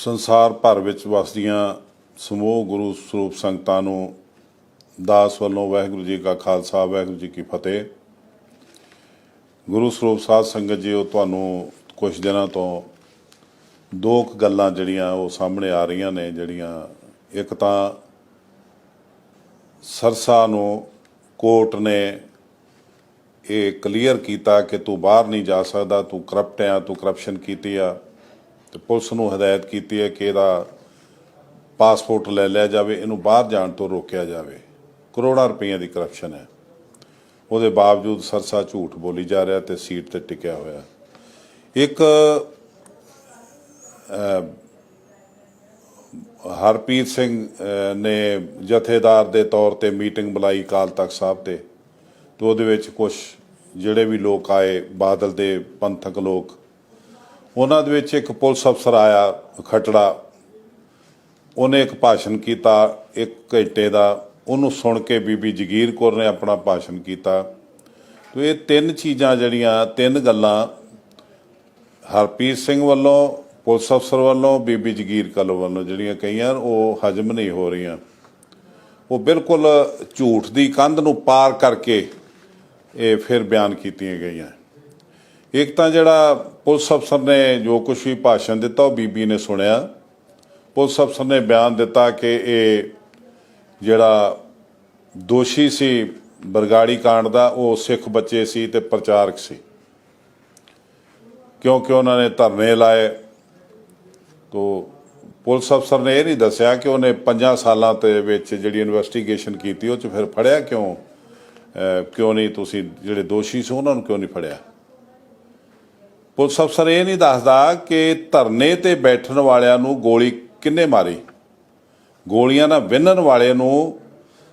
ਸੰਸਾਰ ਭਰ ਵਿੱਚ ਵਸਦੀਆਂ ਸਮੂਹ ਗੁਰੂ ਸਰੂਪ ਸੰਗਤਾਂ ਨੂੰ ਦਾਸ ਵੱਲੋਂ ਵਾਹਿਗੁਰੂ ਜੀ ਕਾ ਖਾਲਸਾ ਵਾਹਿਗੁਰੂ ਜੀ ਕੀ ਫਤਿਹ। ਗੁਰੂ ਸਰੂਪ ਸਾਧ ਸੰਗਤ ਜੀ, ਉਹ ਤੁਹਾਨੂੰ ਕੁਝ ਦਿਨਾਂ ਤੋਂ ਦੋ ਕੁ ਗੱਲਾਂ ਜਿਹੜੀਆਂ ਉਹ ਸਾਹਮਣੇ ਆ ਰਹੀਆਂ ਨੇ। ਜਿਹੜੀਆਂ ਇੱਕ ਤਾਂ ਸਰਸਾ ਨੂੰ ਕੋਰਟ ਨੇ ਇਹ ਕਲੀਅਰ ਕੀਤਾ ਕਿ ਤੂੰ ਬਾਹਰ ਨਹੀਂ ਜਾ ਸਕਦਾ, ਤੂੰ ਕਰਪਟ ਆ, ਤੂੰ ਕਰਪਸ਼ਨ ਕੀਤੀ ਆ, ਤੇ ਪੁਲਿਸ ਨੂੰ ਹਦਾਇਤ ਕੀਤੀ ਹੈ ਕਿ ਇਹਦਾ ਪਾਸਪੋਰਟ ਲੈ ਲਿਆ ਜਾਵੇ, ਇਹਨੂੰ ਬਾਹਰ ਜਾਣ ਤੋਂ ਰੋਕਿਆ ਜਾਵੇ। ਕਰੋੜਾਂ ਰੁਪਈਆਂ ਦੀ ਕਰਪਸ਼ਨ ਹੈ, ਉਹਦੇ ਬਾਵਜੂਦ ਸਰਸਾ ਝੂਠ ਬੋਲੀ ਜਾ ਰਿਹਾ ਤੇ ਸੀਟ ਤੇ ਟਿਕਿਆ ਹੋਇਆ। ਇੱਕ ਹਰਪ੍ਰੀਤ ਸਿੰਘ ਨੇ ਜਥੇਦਾਰ ਦੇ ਤੌਰ ਤੇ ਮੀਟਿੰਗ ਬੁਲਾਈ ਅਕਾਲ ਤਖਤ ਸਾਹਿਬ ਤੇ ਉਹਦੇ ਵਿੱਚ ਕੁਝ ਜਿਹੜੇ ਵੀ ਲੋਕ ਆਏ, ਬਾਦਲ ਦੇ ਪੰਥਕ ਲੋਕ, ਉਹਨਾਂ ਦੇ ਵਿੱਚ ਇੱਕ ਪੁਲਿਸ ਅਫਸਰ ਆਇਆ ਖਟੜਾ, ਉਹਨੇ ਇੱਕ ਭਾਸ਼ਣ ਕੀਤਾ 1 ਘੰਟੇ ਦਾ। ਉਹਨੂੰ ਸੁਣ ਕੇ ਬੀਬੀ ਜਗੀਰ ਕੌਰ ਨੇ ਆਪਣਾ ਭਾਸ਼ਣ ਕੀਤਾ। ਤੇ ਇਹ ਤਿੰਨ ਚੀਜ਼ਾਂ ਜਿਹੜੀਆਂ, ਤਿੰਨ ਗੱਲਾਂ ਹਰਪ੍ਰੀਤ ਸਿੰਘ ਵੱਲੋਂ, ਪੁਲਿਸ ਅਫਸਰ ਵੱਲੋਂ, ਬੀਬੀ ਜਗੀਰ ਕੌਰ ਵੱਲੋਂ ਜਿਹੜੀਆਂ ਕਹੀਆਂ, ਉਹ ਹਜਮ ਨਹੀਂ ਹੋ ਰਹੀਆਂ। ਉਹ ਬਿਲਕੁਲ ਝੂਠ ਦੀ ਕੰਧ ਨੂੰ ਪਾਰ ਕਰਕੇ ਇਹ ਫਿਰ ਬਿਆਨ ਕੀਤੀਆਂ ਗਈਆਂ। ਇੱਕ ਤਾਂ ਜਿਹੜਾ ਪੁਲਿਸ ਅਫਸਰ ਨੇ ਜੋ ਕੁਝ ਵੀ ਭਾਸ਼ਣ ਦਿੱਤਾ ਉਹ ਬੀਬੀ ਨੇ ਸੁਣਿਆ। ਪੁਲਿਸ ਅਫਸਰ ਨੇ ਬਿਆਨ ਦਿੱਤਾ ਕਿ ਇਹ ਜਿਹੜਾ ਦੋਸ਼ੀ ਸੀ ਬਰਗਾੜੀ ਕਾਂਡ ਦਾ, ਉਹ ਸਿੱਖ ਬੱਚੇ ਸੀ ਤੇ ਪ੍ਰਚਾਰਕ ਸੀ, ਕਿਉਂਕਿ ਉਹਨਾਂ ਨੇ ਧਰਨੇ ਲਾਏ। ਤੋ ਪੁਲਿਸ ਅਫਸਰ ਨੇ ਇਹ ਨਹੀਂ ਦੱਸਿਆ ਕਿ ਉਹਨੇ 5 ਸਾਲਾਂ ਦੇ ਵਿੱਚ ਜਿਹੜੀ ਇਨਵੈਸਟੀਗੇਸ਼ਨ ਕੀਤੀ ਉਹ 'ਚ ਫਿਰ ਫੜਿਆ ਕਿਉਂ ਨਹੀਂ, ਤੁਸੀਂ ਜਿਹੜੇ ਦੋਸ਼ੀ ਸੀ ਉਹਨਾਂ ਨੂੰ ਕਿਉਂ ਨਹੀਂ ਫੜਿਆ। ਪੁਲਿਸ ਅਫਸਰ ਇਹ ਨਹੀਂ ਦੱਸਦਾ ਕਿ ਧਰਨੇ ਤੇ ਬੈਠਣ ਵਾਲਿਆਂ ਨੂੰ ਗੋਲੀ ਕਿਹਨੇ ਮਾਰੀ, ਗੋਲੀਆਂ ਨਾਲ ਵਿੰਨਣ ਵਾਲੇ ਨੂੰ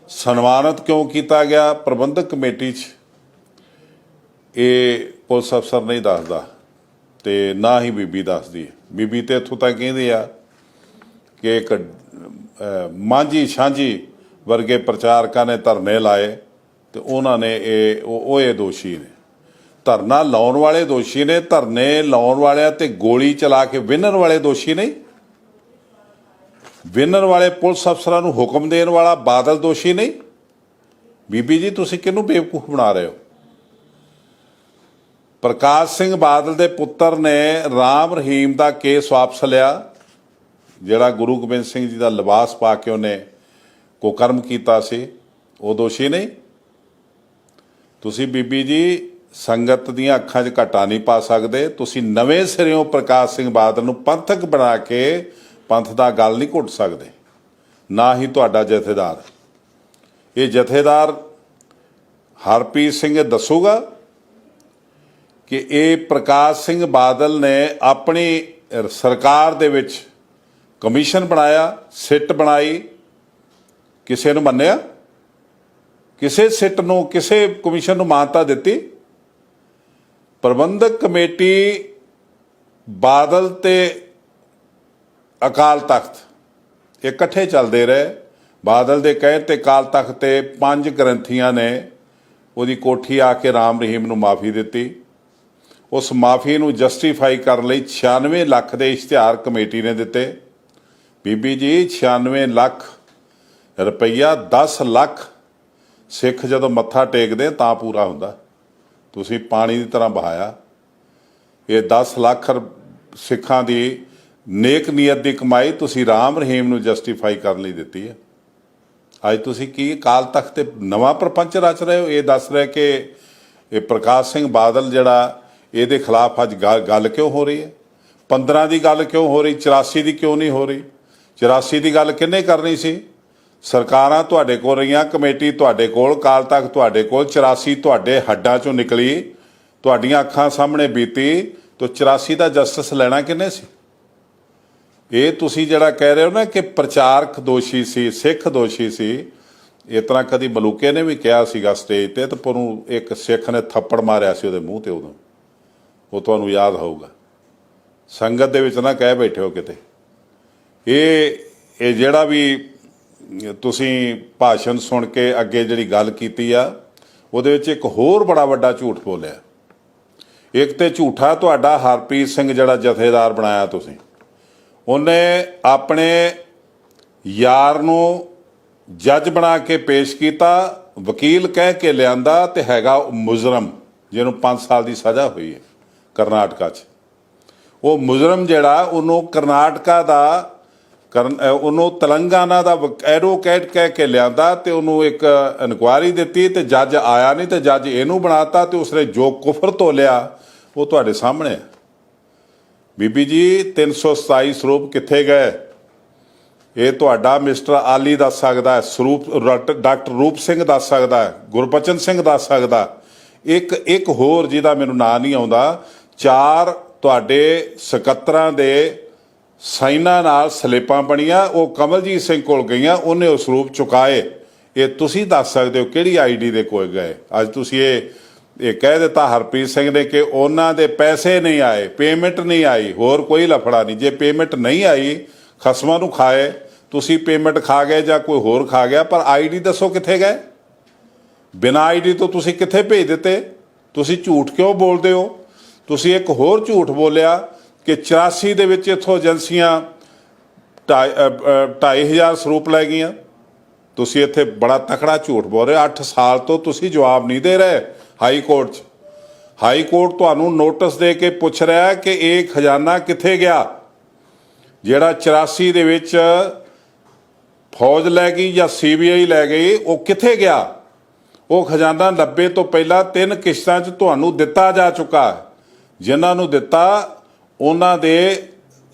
ਸਨਮਾਨਿਤ ਕਿਉਂ ਕੀਤਾ ਗਿਆ ਪ੍ਰਬੰਧਕ ਕਮੇਟੀ 'ਚ, ਇਹ ਪੁਲਿਸ ਅਫਸਰ ਨਹੀਂ ਦੱਸਦਾ ਤੇ ਨਾ ਹੀ ਬੀਬੀ ਦੱਸਦੀ ਹੈ। ਬੀਬੀ ਤੇ ਇੱਥੋਂ ਤੱਕ ਕਹਿੰਦੇ ਆ ਕਿ ਇੱਕ ਮਾਂਝੀ ਸਾਂਝੀ ਵਰਗੇ ਪ੍ਰਚਾਰਕਾਂ ਨੇ ਧਰਨੇ ਲਾਏ ਤੇ ਉਹਨਾਂ ਨੇ ਇਹ ਦੋਸ਼ੀ ਨੇ, ਧਰਨਾ ਲਾਉਣ ਵਾਲੇ ਦੋਸ਼ੀ ਨੇ, ਧਰਨੇ ਲਾਉਣ ਵਾਲਿਆਂ ਤੇ ਗੋਲੀ ਚਲਾ ਕੇ ਵਿੰਨਣ ਵਾਲੇ ਦੋਸ਼ੀ ਨਹੀਂ। ਵਿੰਨਣ ਵਾਲੇ ਪੁਲਿਸ ਅਫਸਰਾਂ ਨੂੰ ਹੁਕਮ ਦੇਣ ਵਾਲਾ ਬਾਦਲ ਦੋਸ਼ੀ ਨਹੀਂ। ਬੀਬੀ ਜੀ, ਤੁਸੀਂ ਕਿਹਨੂੰ ਬੇਵਕੂਫ ਬਣਾ ਰਹੇ ਹੋ? ਪ੍ਰਕਾਸ਼ ਸਿੰਘ ਬਾਦਲ ਦੇ ਪੁੱਤਰ ਨੇ ਰਾਮ ਰਹੀਮ ਦਾ ਕੇਸ ਵਾਪਸ ਲਿਆ, ਜਿਹੜਾ ਗੁਰੂ ਗੋਬਿੰਦ ਸਿੰਘ ਜੀ ਦਾ ਲਿਬਾਸ ਪਾ ਕੇ ਉਹਨੇ ਕੁਕਰਮ ਕੀਤਾ ਸੀ, ਉਹ ਦੋਸ਼ੀ ਨਹੀਂ। ਤੁਸੀਂ ਬੀਬੀ ਜੀ ਸੰਗਤ ਦੀਆਂ ਅੱਖਾਂ 'ਚ ਘਾਟਾ ਨਹੀਂ ਪਾ ਸਕਦੇ। ਤੁਸੀਂ ਨਵੇਂ ਸਿਰਿਓਂ ਪ੍ਰਕਾਸ਼ ਸਿੰਘ ਬਾਦਲ ਨੂੰ ਪੰਥਕ ਬਣਾ ਕੇ ਪੰਥ ਦਾ ਗਲ ਨਹੀਂ ਘੁੱਟ ਸਕਦੇ, ਨਾ ਹੀ ਤੁਹਾਡਾ ਜਥੇਦਾਰ। ਇਹ ਜਥੇਦਾਰ ਹਰਪ੍ਰੀਤ ਸਿੰਘ ਦੱਸੂਗਾ ਕਿ ਇਹ ਪ੍ਰਕਾਸ਼ ਸਿੰਘ ਬਾਦਲ ਨੇ ਆਪਣੀ ਸਰਕਾਰ ਦੇ ਵਿੱਚ ਕਮਿਸ਼ਨ ਬਣਾਇਆ, ਸਿੱਟ ਬਣਾਈ, ਕਿਸੇ ਨੂੰ ਮੰਨਿਆ, ਕਿਸੇ ਸਿੱਟ ਨੂੰ, ਕਿਸੇ ਕਮਿਸ਼ਨ ਨੂੰ ਮਾਨਤਾ ਦਿੱਤੀ? ਪ੍ਰਬੰਧਕ ਕਮੇਟੀ ਬਾਦਲ ਤੇ ਅਕਾਲ ਤਖਤ ਇਕੱਠੇ ਚੱਲਦੇ ਰਹੇ। ਬਾਦਲ ਦੇ ਕਹੇ ਤੇ ਅਕਾਲ ਤਖਤ ਤੇ 5 ਗ੍ਰੰਥੀਆਂ ਨੇ ਉਹਦੀ ਕੋਠੀ ਆ ਕੇ ਰਾਮ ਰਹੀਮ ਨੂੰ ਮਾਫੀ ਦਿੱਤੀ। ਉਸ ਮਾਫੀ ਨੂੰ ਜਸਟੀਫਾਈ ਕਰਨ ਲਈ 96 ਲੱਖ ਦੇ ਇਸ਼ਤਿਹਾਰ ਕਮੇਟੀ ਨੇ ਦਿੱਤੇ। ਬੀਬੀ ਜੀ, 96 ਲੱਖ ਰੁਪਈਆ, 10 ਲੱਖ ਸਿੱਖ ਜਦੋਂ ਮੱਥਾ ਟੇਕਦੇ ਤਾਂ ਪੂਰਾ ਹੁੰਦਾ। ਤੁਸੀਂ ਪਾਣੀ ਦੀ ਤਰ੍ਹਾਂ ਬਹਾਇਆ। ਇਹ 10 ਲੱਖ ਸਿੱਖਾਂ ਦੀ ਨੇਕ ਨੀਅਤ ਦੀ ਕਮਾਈ ਤੁਸੀਂ ਰਾਮ ਰਹੀਮ ਨੂੰ ਜਸਟੀਫਾਈ ਕਰਨ ਲਈ ਦਿੱਤੀ ਹੈ। ਅੱਜ ਤੁਸੀਂ ਕੀ ਅਕਾਲ ਤਖਤ ਤੇ ਨਵਾਂ ਪ੍ਰਪੰਚ ਰਚ ਰਹੇ ਹੋ? ਇਹ ਦੱਸ ਰਹੇ ਕਿ ਇਹ ਪ੍ਰਕਾਸ਼ ਸਿੰਘ ਬਾਦਲ ਜਿਹੜਾ, ਇਹਦੇ ਖਿਲਾਫ ਅੱਜ ਗੱਲ ਕਿਉਂ ਹੋ ਰਹੀ ਹੈ? 15 ਦੀ ਗੱਲ ਕਿਉਂ ਹੋ ਰਹੀ, 84 ਦੀ ਕਿਉਂ ਨਹੀਂ ਹੋ ਰਹੀ? 84 ਦੀ ਗੱਲ ਕਿਹਨੇ ਕਰਨੀ ਸੀ? ਸਰਕਾਰਾਂ ਤੁਹਾਡੇ ਕੋਲ ਰਹੀਆਂ, ਕਮੇਟੀ ਤੁਹਾਡੇ ਕੋਲ, ਅਕਾਲ ਤਖਤ ਤੁਹਾਡੇ ਕੋਲ। 84 ਤੁਹਾਡੇ ਹੱਡਾਂ 'ਚੋਂ ਨਿਕਲੀ, ਤੁਹਾਡੀਆਂ ਅੱਖਾਂ ਸਾਹਮਣੇ ਬੀਤੀ, ਤਾਂ 84 ਦਾ ਜਸਟਿਸ ਲੈਣਾ ਕਿਹਨੇ ਸੀ? ਇਹ ਤੁਸੀਂ ਜਿਹੜਾ ਕਹਿ ਰਹੇ ਹੋ ਨਾ ਕਿ ਪ੍ਰਚਾਰਕ ਦੋਸ਼ੀ ਸੀ, ਸਿੱਖ ਦੋਸ਼ੀ ਸੀ, ਇਸ ਤਰ੍ਹਾਂ ਕਦੀ ਮਲੂਕੇ ਨੇ ਵੀ ਕਿਹਾ ਸੀਗਾ ਸਟੇਜ ਤੇ, ਤਾਂ ਉਹਨੂੰ ਇੱਕ ਸਿੱਖ ਨੇ ਥੱਪੜ ਮਾਰਿਆ ਸੀ ਉਹਦੇ ਮੂੰਹ ਤੇ, ਉਦੋਂ ਉਹ ਤੁਹਾਨੂੰ ਯਾਦ ਹੋਊਗਾ। ਸੰਗਤ ਦੇ ਵਿੱਚ ਨਾ ਕਹਿ ਬੈਠੇ ਹੋ ਕਿਤੇ। ਇਹ ਜਿਹੜਾ ਵੀ ਤੁਸੀਂ ਭਾਸ਼ਣ ਸੁਣ ਕੇ ਅੱਗੇ ਜਿਹੜੀ ਗੱਲ ਕੀਤੀ ਆ, ਉਹਦੇ ਵਿੱਚ ਇੱਕ ਹੋਰ ਬੜਾ ਵੱਡਾ ਝੂਠ ਬੋਲਿਆ। ਇੱਕ ਤੇ ਝੂਠਾ ਤੁਹਾਡਾ ਹਰਪ੍ਰੀਤ ਸਿੰਘ ਜਿਹੜਾ ਜਥੇਦਾਰ ਬਣਾਇਆ ਤੁਸੀਂ, ਉਹਨੇ ਆਪਣੇ ਯਾਰ ਨੂੰ ਜੱਜ ਬਣਾ ਕੇ ਪੇਸ਼ ਕੀਤਾ, ਵਕੀਲ ਕਹਿ ਕੇ ਲਿਆਂਦਾ, ਤੇ ਹੈਗਾ ਮੁਜਰਮ ਜਿਹਨੂੰ 5 ਸਾਲ ਦੀ ਸਜ਼ਾ ਹੋਈ ਹੈ ਕਰਨਾਟਕਾ 'ਚ। ਉਹ ਮੁਜਰਮ ਜਿਹੜਾ ਉਹਨੂੰ ਕਰਨਾਟਕਾ ਦਾ ਉਹਨੂੰ ਤੇਲੰਗਾਨਾ ਦਾ ਐਡਵੋਕੇਟ ਕਹਿ ਕੇ ਲਿਆਂਦਾ, ਤੇ ਉਹਨੂੰ ਇੱਕ ਇਨਕੁਆਇਰੀ ਦਿੱਤੀ, ਤੇ ਜੱਜ ਆਇਆ ਨਹੀਂ, ਤੇ ਜੱਜ ਇਹਨੂੰ ਬਣਾਤਾ, ਤੇ ਉਸਨੇ ਜੋ ਕੁਫਰ ਤੋਲਿਆ ਉਹ ਤੁਹਾਡੇ ਸਾਹਮਣੇ ਹੈ। ਬੀਬੀ ਜੀ 327 ਸਰੂਪ ਕਿੱਥੇ ਗਏ? ਇਹ ਤੁਹਾਡਾ ਮਿਸਟਰ ਆਲੀ ਦੱਸ ਸਕਦਾ ਹੈ, ਡਾਕਟਰ ਰੂਪ ਸਿੰਘ ਦੱਸ ਸਕਦਾ ਹੈ, ਗੁਰਬਚਨ ਸਿੰਘ ਦੱਸ ਸਕਦਾ, ਇੱਕ ਹੋਰ ਜਿਹਦਾ ਮੈਨੂੰ ਨਾਂ ਨਹੀਂ ਆਉਂਦਾ। 4 ਤੁਹਾਡੇ ਸਕੱਤਰਾਂ ਦੇ ਸਾਈਨਾਂ ਨਾਲ ਸਲਿੱਪਾਂ ਬਣੀਆਂ, ਉਹ ਕਮਲਜੀਤ ਸਿੰਘ ਕੋਲ ਗਈਆਂ, ਉਹਨੇ ਉਹ ਸਰੂਪ ਚੁਕਾਏ। ਇਹ ਤੁਸੀਂ ਦੱਸ ਸਕਦੇ ਹੋ ਕਿਹੜੀ ਆਈਡੀ ਦੇ ਕੋਲ ਗਏ? ਅੱਜ ਤੁਸੀਂ ਇਹ ਕਹਿ ਦਿੱਤਾ ਹਰਪ੍ਰੀਤ ਸਿੰਘ ਨੇ ਕਿ ਉਹਨਾਂ ਦੇ ਪੈਸੇ ਨਹੀਂ ਆਏ, ਪੇਮੈਂਟ ਨਹੀਂ ਆਈ, ਹੋਰ ਕੋਈ ਲਫੜਾ ਨਹੀਂ। ਜੇ ਪੇਮੈਂਟ ਨਹੀਂ ਆਈ, ਖਸਮਾਂ ਨੂੰ ਖਾਏ, ਤੁਸੀਂ ਪੇਮੈਂਟ ਖਾ ਗਏ ਜਾਂ ਕੋਈ ਹੋਰ ਖਾ ਗਿਆ, ਪਰ ਆਈਡੀ ਦੱਸੋ ਕਿੱਥੇ ਗਏ? ਬਿਨਾਂ ਆਈਡੀ ਤੋਂ ਤੁਸੀਂ ਕਿੱਥੇ ਭੇਜ ਦਿੱਤੇ? ਤੁਸੀਂ ਝੂਠ ਕਿਉਂ ਬੋਲਦੇ ਹੋ? ਤੁਸੀਂ ਇੱਕ ਹੋਰ ਝੂਠ ਬੋਲਿਆ ਕਿ 84 ਦੇ ਵਿੱਚ ਇੱਥੋਂ ਏਜੰਸੀਆਂ 2,500 ਸਰੂਪ ਲੈ ਗਈਆਂ। ਤੁਸੀਂ ਇੱਥੇ ਬੜਾ ਤਕੜਾ ਝੂਠ ਬੋਲ ਰਹੇ। 8 ਸਾਲ ਤੋਂ ਤੁਸੀਂ ਜਵਾਬ ਨਹੀਂ ਦੇ ਰਹੇ ਹਾਈ ਕੋਰਟ 'ਚ। ਹਾਈ ਕੋਰਟ ਤੁਹਾਨੂੰ ਨੋਟਿਸ ਦੇ ਕੇ ਪੁੱਛ ਰਿਹਾ ਕਿ ਇਹ ਖਜ਼ਾਨਾ ਕਿੱਥੇ ਗਿਆ ਜਿਹੜਾ 84 ਦੇ ਵਿੱਚ ਫੌਜ ਲੈ ਗਈ ਜਾਂ CBI ਲੈ ਗਈ, ਉਹ ਕਿੱਥੇ ਗਿਆ? ਉਹ ਖਜ਼ਾਨਾ 90 ਤੋਂ ਪਹਿਲਾਂ 3 ਕਿਸ਼ਤਾਂ 'ਚ ਤੁਹਾਨੂੰ ਦਿੱਤਾ ਜਾ ਚੁੱਕਾ ਹੈ। ਜਿਨ੍ਹਾਂ ਨੂੰ ਦਿੱਤਾ ਉਹਨਾਂ ਦੇ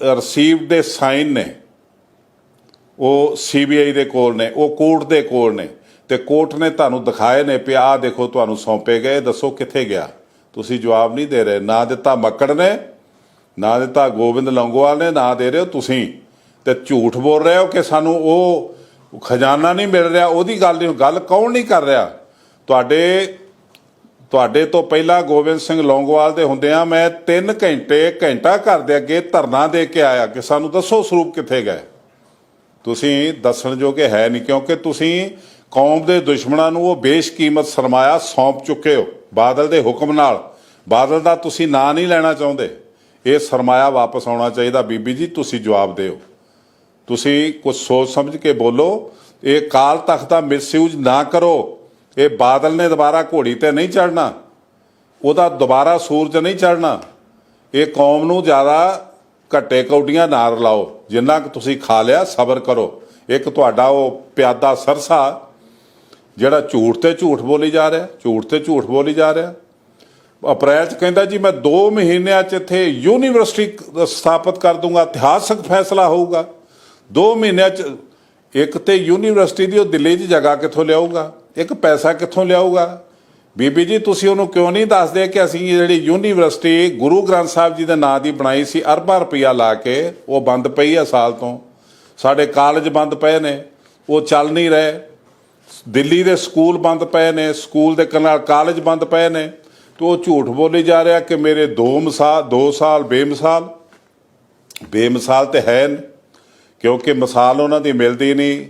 ਰਸੀਵ ਦੇ ਸਾਈਨ ਨੇ, ਉਹ CBI ਦੇ ਕੋਲ ਨੇ, ਉਹ ਕੋਰਟ ਦੇ ਕੋਲ ਨੇ, ਤੇ ਕੋਰਟ ਨੇ ਤੁਹਾਨੂੰ ਦਿਖਾਏ ਨੇ ਵੀ ਆਹ ਦੇਖੋ ਤੁਹਾਨੂੰ ਸੌਂਪੇ ਗਏ, ਦੱਸੋ ਕਿੱਥੇ ਗਿਆ? ਤੁਸੀਂ ਜਵਾਬ ਨਹੀਂ ਦੇ ਰਹੇ। ਨਾ ਦਿੱਤਾ ਮੱਕੜ ਨੇ, ਨਾ ਦਿੱਤਾ ਗੋਬਿੰਦ ਲੌਂਗੋਵਾਲ ਨੇ, ਨਾ ਦੇ ਰਹੇ ਹੋ ਤੁਸੀਂ, ਤੇ ਝੂਠ ਬੋਲ ਰਹੇ ਹੋ ਕਿ ਸਾਨੂੰ ਉਹ ਖਜ਼ਾਨਾ ਨਹੀਂ ਮਿਲ ਰਿਹਾ। ਉਹਦੀ ਗੱਲ ਨਹੀਂ, ਗੱਲ ਕੌਣ ਨਹੀਂ ਕਰ ਰਿਹਾ? ਤੁਹਾਡੇ ਤੋਂ ਪਹਿਲਾਂ ਗੋਬਿੰਦ ਸਿੰਘ ਲੌਂਗੋਵਾਲ ਦੇ ਹੁੰਦਿਆਂ ਮੈਂ 3 ਘੰਟਾ ਘਰ ਦੇ ਅੱਗੇ ਧਰਨਾ ਦੇ ਕੇ ਆਇਆ ਕਿ ਸਾਨੂੰ ਦੱਸੋ ਸਰੂਪ ਕਿੱਥੇ ਗਏ। ਤੁਸੀਂ ਦੱਸਣ ਜੋਗੇ ਹੈ ਨਹੀਂ, ਕਿਉਂਕਿ ਤੁਸੀਂ ਕੌਮ ਦੇ ਦੁਸ਼ਮਣਾਂ ਨੂੰ ਉਹ ਬੇਸ਼ਕੀਮਤ ਸਰਮਾਇਆ ਸੌਂਪ ਚੁੱਕੇ ਹੋ ਬਾਦਲ ਦੇ ਹੁਕਮ ਨਾਲ। ਬਾਦਲ ਦਾ ਤੁਸੀਂ ਨਾਂ ਨਹੀਂ ਲੈਣਾ ਚਾਹੁੰਦੇ। ਇਹ ਸਰਮਾਇਆ ਵਾਪਸ ਆਉਣਾ ਚਾਹੀਦਾ। ਬੀਬੀ ਜੀ ਤੁਸੀਂ ਜਵਾਬ ਦਿਓ, ਤੁਸੀਂ ਕੁਝ ਸੋਚ ਸਮਝ ਕੇ ਬੋਲੋ। ਇਹ ਅਕਾਲ ਤਖਤ ਦਾ ਮਿਸਯੂਜ਼ ਨਾ ਕਰੋ। ਇਹ ਬਾਦਲ ਨੇ ਦੁਬਾਰਾ ਘੋੜੀ ਤੇ ਨਹੀਂ ਚੜ੍ਹਨਾ, ਉਹਦਾ ਦੁਬਾਰਾ ਸੂਰਜ ਨਹੀਂ ਚੜ੍ਹਨਾ। ਇਹ ਕੌਮ ਨੂੰ ਜ਼ਿਆਦਾ ਘੱਟੇ ਕੌਡੀਆਂ ਨਾ ਰਲਾਓ। ਜਿੰਨਾ ਕੁ ਤੁਸੀਂ ਖਾ ਲਿਆ ਸਬਰ ਕਰੋ। ਇੱਕ ਤੁਹਾਡਾ ਉਹ ਪਿਆਦਾ ਸਰਸਾ ਜਿਹੜਾ ਝੂਠ ਤੇ ਝੂਠ ਬੋਲੀ ਜਾ ਰਿਹਾ, ਝੂਠ ਤੇ ਝੂਠ ਬੋਲੀ ਜਾ ਰਿਹਾ। ਅਪ੍ਰੈਲ 'ਚ ਕਹਿੰਦਾ ਜੀ ਮੈਂ 2 ਮਹੀਨਿਆਂ 'ਚ ਇੱਥੇ ਯੂਨੀਵਰਸਿਟੀ ਸਥਾਪਿਤ ਕਰ ਦੂੰਗਾ, ਇਤਿਹਾਸਕ ਫੈਸਲਾ ਹੋਊਗਾ। 2 ਮਹੀਨਿਆਂ 'ਚ ਇੱਕ ਤੇ ਯੂਨੀਵਰਸਿਟੀ ਦੀ ਉਹ ਦਿੱਲੀ 'ਚ ਜਗ੍ਹਾ ਕਿੱਥੋਂ ਲਿਆਊਗਾ? ਇੱਕ ਪੈਸਾ ਕਿੱਥੋਂ ਲਿਆਊਗਾ? ਬੀਬੀ ਜੀ ਤੁਸੀਂ ਉਹਨੂੰ ਕਿਉਂ ਨਹੀਂ ਦੱਸਦੇ ਕਿ ਅਸੀਂ ਜਿਹੜੀ ਯੂਨੀਵਰਸਿਟੀ ਗੁਰੂ ਗ੍ਰੰਥ ਸਾਹਿਬ ਜੀ ਦੇ ਨਾਂ ਦੀ ਬਣਾਈ ਸੀ ਅਰਬਾਂ ਰੁਪਈਆ ਲਾ ਕੇ, ਉਹ ਬੰਦ ਪਈ ਆ ਸਾਲ ਤੋਂ। ਸਾਡੇ ਕਾਲਜ ਬੰਦ ਪਏ ਨੇ, ਉਹ ਚੱਲ ਨਹੀਂ ਰਹੇ। ਦਿੱਲੀ ਦੇ ਸਕੂਲ ਬੰਦ ਪਏ ਨੇ, ਸਕੂਲ ਦੇ ਨਾਲ ਕਾਲਜ ਬੰਦ ਪਏ ਨੇ, ਤੇ ਉਹ ਝੂਠ ਬੋਲੀ ਜਾ ਰਿਹਾ ਕਿ ਮੇਰੇ 2 ਸਾਲ ਬੇਮਿਸਾਲ ਤੇ ਹੈ ਨਹੀਂ, ਕਿਉਂਕਿ ਮਿਸਾਲ ਉਹਨਾਂ ਦੀ ਮਿਲਦੀ ਨਹੀਂ।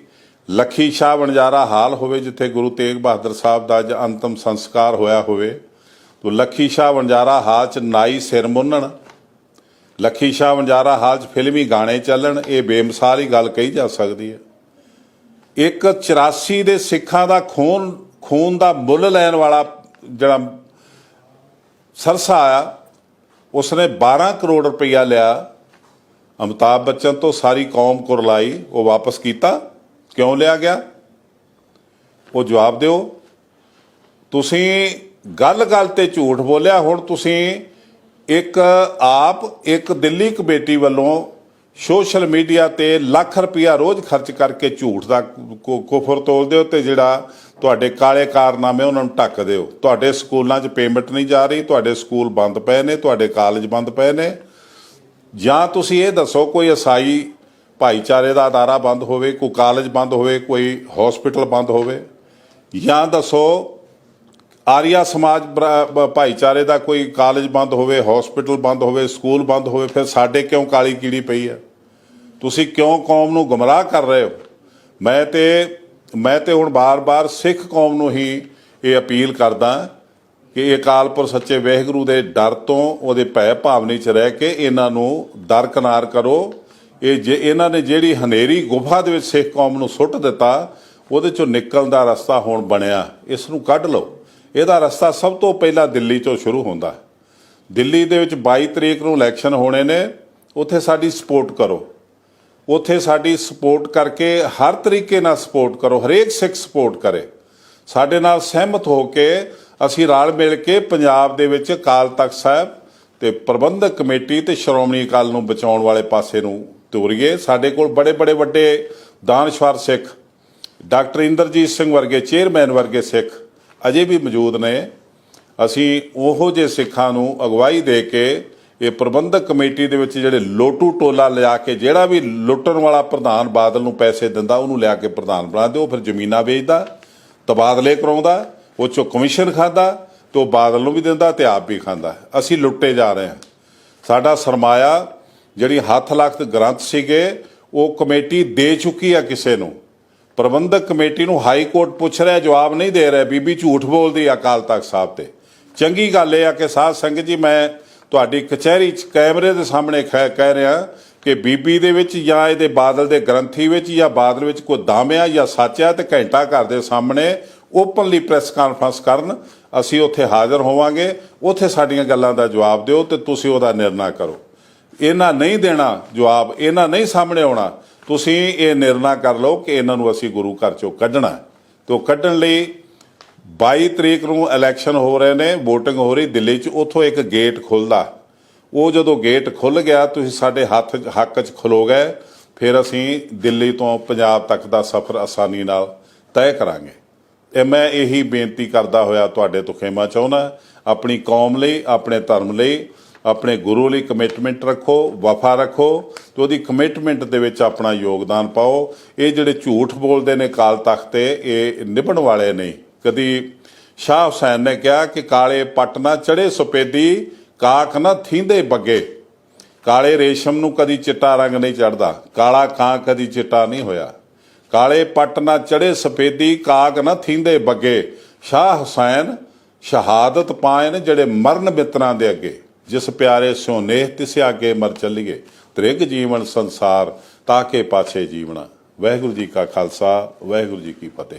ਲੱਖੀ ਸ਼ਾਹ ਵਣਜਾਰਾ ਹਾਲ ਹੋਵੇ ਜਿੱਥੇ ਗੁਰੂ ਤੇਗ ਬਹਾਦਰ ਸਾਹਿਬ ਦਾ ਅੱਜ ਅੰਤਮ ਸੰਸਕਾਰ ਹੋਇਆ ਹੋਵੇ, ਤਾਂ ਲੱਖੀ ਸ਼ਾਹ ਵਣਜਾਰਾ ਹਾਲ 'ਚ ਨਾਈ ਸਿਰ ਮੁੰਨਣ, ਲੱਖੀ ਸ਼ਾਹ ਵਣਜਾਰਾ ਹਾਲ 'ਚ ਫਿਲਮੀ ਗਾਣੇ ਚੱਲਣ, ਇਹ ਬੇਮਿਸਾਲ ਹੀ ਗੱਲ ਕਹੀ ਜਾ ਸਕਦੀ ਹੈ। ਇੱਕ 84 ਦੇ ਸਿੱਖਾਂ ਦਾ ਖੂਨ ਦਾ ਮੁੱਲ ਲੈਣ ਵਾਲਾ ਜਿਹੜਾ ਸਰਸਾ ਆਇਆ, ਉਸਨੇ 12 ਕਰੋੜ ਰੁਪਈਆ ਲਿਆ ਅਮਿਤਾਭ ਬੱਚਨ ਤੋਂ, ਸਾਰੀ ਕੌਮ ਕੁਰਲਾਈ, ਉਹ ਵਾਪਸ ਕੀਤਾ। ਕਿਉਂ ਲਿਆ ਗਿਆ? ਉਹ ਜਵਾਬ ਦਿਓ। ਤੁਸੀਂ ਗੱਲ ਤੇ ਝੂਠ ਬੋਲਿਆ। ਹੁਣ ਤੁਸੀਂ ਇੱਕ ਦਿੱਲੀ ਕਮੇਟੀ ਵੱਲੋਂ ਸੋਸ਼ਲ ਮੀਡੀਆ ਤੇ ਲੱਖ ਰੁਪਇਆ ਰੋਜ਼ ਖਰਚ ਕਰਕੇ ਝੂਠ ਦਾ ਕੁਫਰ ਤੋਲਦੇ ਹੋ, ਤੇ ਜਿਹੜਾ ਤੁਹਾਡੇ ਕਾਲੇ ਕਾਰਨਾਮੇ ਉਹਨਾਂ ਨੂੰ ਢੱਕ ਦਿਓ। ਤੁਹਾਡੇ ਸਕੂਲਾਂ 'ਚ ਪੇਮੈਂਟ ਨਹੀਂ ਜਾ ਰਹੀ, ਤੁਹਾਡੇ ਸਕੂਲ ਬੰਦ ਪਏ ਨੇ, ਤੁਹਾਡੇ ਕਾਲਜ ਬੰਦ ਪਏ ਨੇ। ਜਾਂ ਤੁਸੀਂ ਇਹ ਦੱਸੋ ਕੋਈ ਈਸਾਈ ਭਾਈਚਾਰੇ ਦਾ ਅਦਾਰਾ ਬੰਦ ਹੋਵੇ, ਕੋਈ ਕਾਲਜ ਬੰਦ ਹੋਵੇ, ਕੋਈ ਹਸਪੀਟਲ ਬੰਦ ਹੋਵੇ, ਜਾਂ ਦੱਸੋ ਆਰੀਆ ਸਮਾਜ ਭਾਈਚਾਰੇ ਦਾ ਕੋਈ ਕਾਲਜ ਬੰਦ ਹੋਵੇ, ਹਸਪੀਟਲ ਬੰਦ ਹੋਵੇ, ਸਕੂਲ ਬੰਦ ਹੋਵੇ। ਫਿਰ ਸਾਡੇ ਕਿਉਂ ਕਾਲੀ ਕੀੜੀ ਪਈ ਹੈ? ਤੁਸੀਂ ਕਿਉਂ ਕੌਮ ਨੂੰ ਗੁੰਮਰਾਹ ਕਰ ਰਹੇ ਹੋ? ਮੈਂ ਤੇ ਹੁਣ ਬਾਰ-ਬਾਰ ਸਿੱਖ ਕੌਮ ਨੂੰ ਹੀ ਇਹ ਅਪੀਲ ਕਰਦਾ ਕਿ ਇਹ ਅਕਾਲ ਪੁਰਖ ਸੱਚੇ ਵਾਹਿਗੁਰੂ ਦੇ ਡਰ ਤੋਂ, ਉਹਦੇ ਭੈ ਭਾਵਨੀ 'ਚ ਰਹਿ ਕੇ ਇਹਨਾਂ ਨੂੰ ਦਰਕਨਾਰ ਕਰੋ। ਇਹ ਜੇ ਇਹਨਾਂ ਨੇ ਜਿਹੜੀ ਹਨੇਰੀ ਗੁਫਾ ਦੇ ਵਿੱਚ ਸਿੱਖ ਕੌਮ ਨੂੰ ਸੁੱਟ ਦਿੱਤਾ, ਉਹਦੇ ਚੋਂ ਨਿਕਲਣ ਦਾ ਰਸਤਾ ਹੁਣ ਬਣਿਆ। ਇਸ ਨੂੰ ਕੱਢ ਲਓ। ਇਹਦਾ ਰਸਤਾ ਸਭ ਤੋਂ ਪਹਿਲਾਂ ਦਿੱਲੀ ਤੋਂ ਸ਼ੁਰੂ ਹੁੰਦਾ। ਦਿੱਲੀ ਦੇ ਵਿੱਚ 22 ਤਰੀਕ ਨੂੰ ਇਲੈਕਸ਼ਨ ਹੋਣੇ ਨੇ, ਉੱਥੇ ਸਾਡੀ ਸਪੋਰਟ ਕਰੋ। ਉੱਥੇ ਸਾਡੀ ਸਪੋਰਟ ਕਰਕੇ ਹਰ ਤਰੀਕੇ ਨਾਲ ਸਪੋਰਟ ਕਰੋ, ਹਰੇਕ ਸਿੱਖ ਸਪੋਰਟ ਕਰੇ। ਸਾਡੇ ਨਾਲ ਸਹਿਮਤ ਹੋ ਕੇ ਅਸੀਂ ਰਲ ਮਿਲ ਕੇ ਪੰਜਾਬ ਦੇ ਵਿੱਚ ਅਕਾਲ ਤਖਤ ਸਾਹਿਬ ਤੇ ਪ੍ਰਬੰਧਕ ਕਮੇਟੀ ਤੇ ਸ਼੍ਰੋਮਣੀ ਅਕਾਲੀ ਨੂੰ ਬਚਾਉਣ ਵਾਲੇ ਪਾਸੇ ਨੂੰ ਤੋਰੀਏ। ਸਾਡੇ ਕੋਲ ਬੜੇ ਬੜੇ ਵੱਡੇ ਦਾਨਸ਼ਵਰ ਸਿੱਖ, ਡਾਕਟਰ ਇੰਦਰਜੀਤ ਸਿੰਘ ਵਰਗੇ ਚੇਅਰਮੈਨ ਵਰਗੇ ਸਿੱਖ ਅਜੇ ਵੀ ਮੌਜੂਦ ਨੇ। ਅਸੀਂ ਉਹੋ ਜਿਹੇ ਸਿੱਖਾਂ ਨੂੰ ਅਗਵਾਈ ਦੇ ਕੇ ਇਹ ਪ੍ਰਬੰਧਕ ਕਮੇਟੀ ਦੇ ਵਿੱਚ ਜਿਹੜੇ ਲੋਟੂ ਟੋਲਾ ਲਿਆ ਕੇ, ਜਿਹੜਾ ਵੀ ਲੁੱਟਣ ਵਾਲਾ ਪ੍ਰਧਾਨ ਬਾਦਲ ਨੂੰ ਪੈਸੇ ਦਿੰਦਾ ਉਹਨੂੰ ਲਿਆ ਕੇ ਪ੍ਰਧਾਨ ਬਣਾ ਦਿਓ। ਫਿਰ ਜ਼ਮੀਨਾਂ ਵੇਚਦਾ, ਤਬਾਦਲੇ ਕਰਾਉਂਦਾ, ਉਹ 'ਚੋਂ ਕਮਿਸ਼ਨ ਖਾਂਦਾ ਤੇ ਉਹ ਬਾਦਲ ਨੂੰ ਵੀ ਦਿੰਦਾ ਤੇ ਆਪ ਵੀ ਖਾਂਦਾ। ਅਸੀਂ ਲੁੱਟੇ ਜਾ ਰਹੇ ਹਾਂ। ਸਾਡਾ ਸਰਮਾਇਆ ਜਿਹੜੀ ਹੱਥ ਲਖਤ ਗ੍ਰੰਥ ਸੀਗੇ ਉਹ ਕਮੇਟੀ ਦੇ ਚੁੱਕੀ ਆ ਕਿਸੇ ਨੂੰ। ਪ੍ਰਬੰਧਕ ਕਮੇਟੀ ਨੂੰ ਹਾਈ ਕੋਰਟ ਪੁੱਛ ਰਿਹਾ, ਜਵਾਬ ਨਹੀਂ ਦੇ ਰਿਹਾ। ਬੀਬੀ ਝੂਠ ਬੋਲਦੀ ਆ ਅਕਾਲ ਤਖਤ ਸਾਹਿਬ ਤੇ। ਚੰਗੀ ਗੱਲ ਇਹ ਆ ਕਿ ਸਾਧ ਸੰਗਤ ਜੀ, ਮੈਂ ਤੁਹਾਡੀ ਕਚਹਿਰੀ 'ਚ ਕੈਮਰੇ ਦੇ ਸਾਹਮਣੇ ਕਹਿ ਰਿਹਾ ਕਿ ਬੀਬੀ ਦੇ ਵਿੱਚ ਜਾਂ ਇਹਦੇ ਬਾਦਲ ਦੇ ਗ੍ਰੰਥੀ ਵਿੱਚ ਜਾਂ ਬਾਦਲ ਵਿੱਚ ਕੋਈ ਦਮ ਆ ਜਾਂ ਸੱਚ ਆ, ਤੇ ਘੰਟਾ ਘਰ ਦੇ ਸਾਹਮਣੇ ਓਪਨਲੀ ਪ੍ਰੈਸ ਕਾਨਫਰੰਸ ਕਰਨ। ਅਸੀਂ ਉੱਥੇ ਹਾਜ਼ਰ ਹੋਵਾਂਗੇ। ਉੱਥੇ ਸਾਡੀਆਂ ਗੱਲਾਂ ਦਾ ਜਵਾਬ ਦਿਓ ਤੇ ਤੁਸੀਂ ਉਹਦਾ ਨਿਰਣਾ ਕਰੋ। ਇਹਨਾਂ ਨਹੀਂ ਦੇਣਾ ਜਵਾਬ, ਇਹਨਾਂ ਨਹੀਂ ਸਾਹਮਣੇ ਆਉਣਾ, ਤੁਸੀਂ ਇਹ ਨਿਰਣਾ ਕਰ ਲਓ ਕਿ ਇਹਨਾਂ ਨੂੰ ਅਸੀਂ ਗੁਰੂ ਘਰ ਚੋਂ ਕੱਢਣਾ। ਤੇ ਉਹ ਕੱਢਣ ਲਈ 22 ਤਰੀਕ ਨੂੰ ਇਲੈਕਸ਼ਨ ਹੋ ਰਹੇ ਨੇ, VOTING ਹੋ ਰਹੀ ਦਿੱਲੀ 'ਚ। ਉੱਥੋਂ ਇੱਕ ਗੇਟ ਖੁੱਲ੍ਹਦਾ। ਉਹ ਜਦੋਂ ਗੇਟ ਖੁੱਲ੍ਹ ਗਿਆ, ਤੁਸੀਂ ਸਾਡੇ ਹੱਕ 'ਚ ਖਲੋ ਗਏ, ਫਿਰ ਅਸੀਂ ਦਿੱਲੀ ਤੋਂ ਪੰਜਾਬ ਤੱਕ ਦਾ ਸਫ਼ਰ ਆਸਾਨੀ ਨਾਲ ਤੈਅ ਕਰਾਂਗੇ। ਇਹ ਮੈਂ ਇਹੀ ਬੇਨਤੀ ਕਰਦਾ ਹੋਇਆ ਤੁਹਾਡੇ ਤੋਂ ਖਿਮਾ ਚਾਹੁੰਦਾ। ਆਪਣੀ ਕੌਮ ਲਈ, ਆਪਣੇ ਧਰਮ ਲਈ, ਆਪਣੇ ਗੁਰੂ ਲਈ ਕਮਿਟਮੈਂਟ ਰੱਖੋ, ਵਫਾ ਰੱਖੋ ਤੇ ਉਹਦੀ ਕਮਿਟਮੈਂਟ ਦੇ ਵਿੱਚ ਆਪਣਾ ਯੋਗਦਾਨ ਪਾਓ। ਇਹ ਜਿਹੜੇ ਝੂਠ ਬੋਲਦੇ ਨੇ ਅਕਾਲ ਤਖਤ ਤੇ, ਇਹ ਨਿਭਣ ਵਾਲੇ ਨਹੀਂ। ਕਦੀ ਸ਼ਾਹ ਹੁਸੈਨ ਨੇ ਕਿਹਾ ਕਿ ਕਾਲੇ ਪੱਟ ਨਾ ਚੜੇ ਸਫੇਦੀ, ਕਾਖ ਨਾ ਥੀਂਦੇ ਬੱਗੇ। ਕਾਲੇ ਰੇਸ਼ਮ ਨੂੰ ਕਦੀ ਚਿੱਟਾ ਰੰਗ ਨਹੀਂ ਚੜਦਾ, ਕਾਲਾ ਕਾਂ ਕਦੀ ਚਿੱਟਾ ਨਹੀਂ ਹੋਇਆ। ਕਾਲੇ ਪੱਟ ਨਾ ਚੜੇ ਸਫੇਦੀ, ਕਾਗ ਨਾ ਥੀਂਦੇ ਬੱਗੇ। ਸ਼ਾਹ ਹੁਸੈਨ ਸ਼ਹਾਦਤ ਪਾਏ ਨੇ ਜਿਹੜੇ ਮਰਨ ਮਿੱਤਰਾਂ ਦੇ ਅੱਗੇ। ਜਿਸ ਪਿਆਰੇ ਸਿਉ ਨੇਹ ਤਿਸ ਅੱਗੇ ਮਰ ਚੱਲੀਏ, ਤ੍ਰਿਗ ਜੀਵਨ ਸੰਸਾਰ ਤਾਕੇ ਪਾਛੇ ਜੀਵਣਾ। ਵਾਹਿਗੁਰੂ ਜੀ ਕਾ ਖਾਲਸਾ, ਵਾਹਿਗੁਰੂ ਜੀ ਕੀ ਫਤਿਹ।